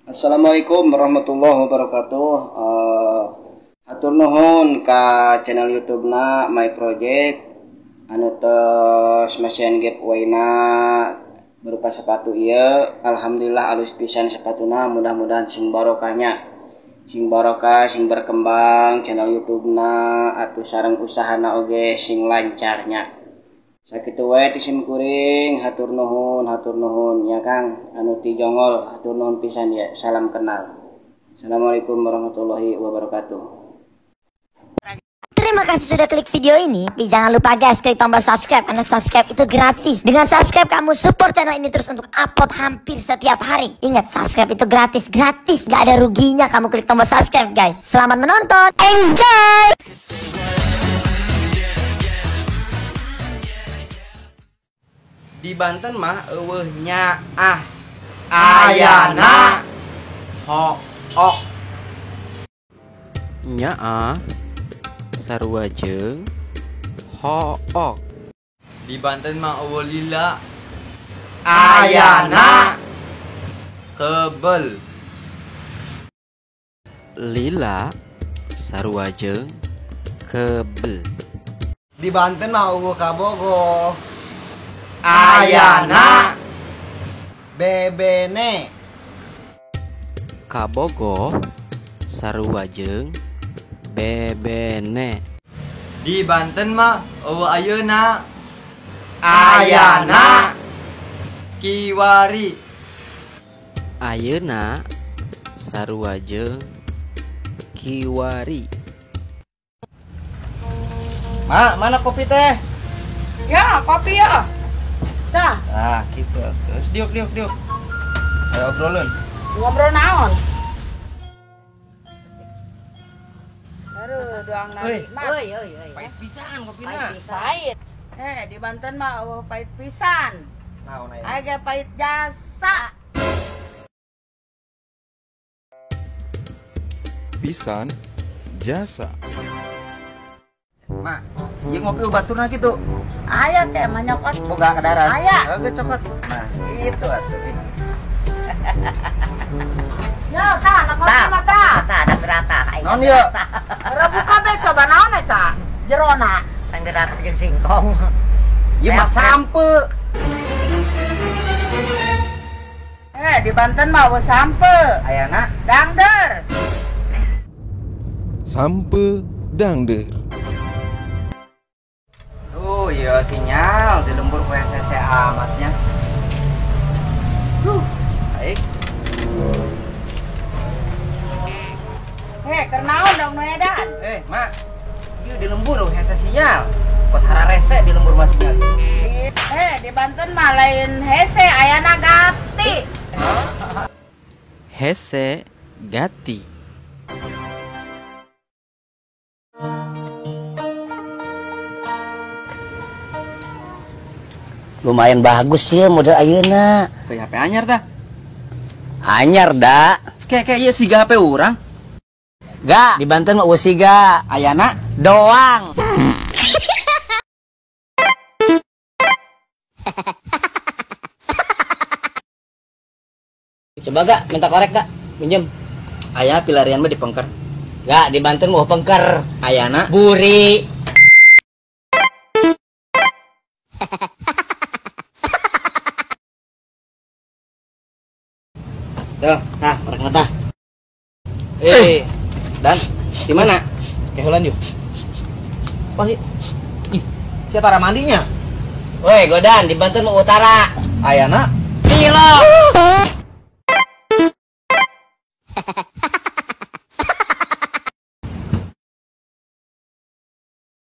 Assalamualaikum warahmatullahi wabarakatuh. Hatur nuhun ka channel YouTube-na My Project anu tos masihan giveaway-na berupa sepatu ieu. Alhamdulillah alus pisan sepatuna, mudah-mudahan sing barokahnya, sing barokah, sing berkembang channel YouTube-na atuh sareng usahana oge sing lancarnya. Sakitu wae ti sim kuring, hatur nuhun ya Kang, anu ti jongol hatur nuhun pisan ya. Salam kenal. Assalamualaikum warahmatullahi wabarakatuh. Terima kasih sudah klik video ini. Tapi jangan lupa guys, klik tombol subscribe karena subscribe itu gratis. Dengan subscribe kamu support channel ini terus untuk upload hampir setiap hari. Ingat, subscribe itu gratis, gak ada ruginya kamu klik tombol subscribe guys. Selamat menonton, enjoy. Di Banten mah eueuhnya ayana hook nyaa sarua jeung hook. Di Banten mah eueuh lila ayana kebel. Lila sarua jeung kebel. Di Banten mah eueuh kabogo ayana bebene. Kabogo sarua jeung bebene. Di Banten mah eueuh ayeuna ayana kiwari. Ayeuna sarua jeung kiwari. Mak, mana kopi teh? Ya, kopi ya. Dah, Ah, gitu. Terus diuk. Ayo obrolin. ngobrol naon? Aduh, doang nari. Pahit pisan kopina. Pahit. Di Banten mah pahit pisan. Naon aya? Aya pahit jasa. Pisan jasa. Mak, ieu ngopi baturna gitu. Aya teh mah nyokot. Boga kadaran. Aya. Oke, cokot. Nah, itu atuh. Ya, tah, kopi mah tah. ada gerata Naon ieu? Rebuka be coba naon eta? Jerona. yang gerata jeung singkong. Ieu mah sampe. Di Banten mah eueuh sampe. Ayana Dangder. Sampe dangder. tuh ieu sinyal di lembur PSSC amatnya. Baik. Keur naon dong nu edan? Mak. Ieu di lembur hese sinyal. Pot hararese di lembur mah sinyal. Di Banten mah lain hese ayana gati. Hese gati. Lumayan bagus ya model ayeuna. HP anyar dah. Anyar da. Kayak ieu siga HP urang. Ga, di Banten mah usiga. Ayana Doang. Coba gak minta korek gak? Pinjem. aya pilarian mah di pengker. Gak, di Banten mau pengker. Ayana Buri. tuh, korek mata. Dan di mana? Kehulan yuk. Pasti. Ih, siapa tara mandinya? Woi, Godan, di Banten mau utara. Ayana Tilo.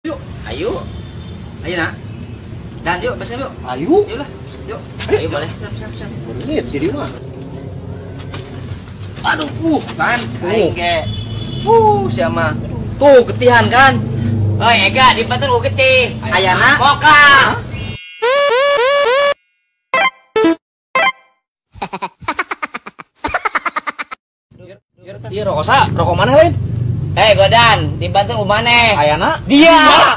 yuk. Ayo. Ayana. Dan yuk, besok yuk. Ayo. Yuk lah. Yuk. Ayo boleh. Siap. Berlihat jadi mah. Aduh, kan aing ge. Siapa? Tuh, ketihan kan. Woi, Ega, di Banten mau getih. Ayana Moka. Iya rokok mana lain? Godan, di Banten mau maneh. Ayana Dia.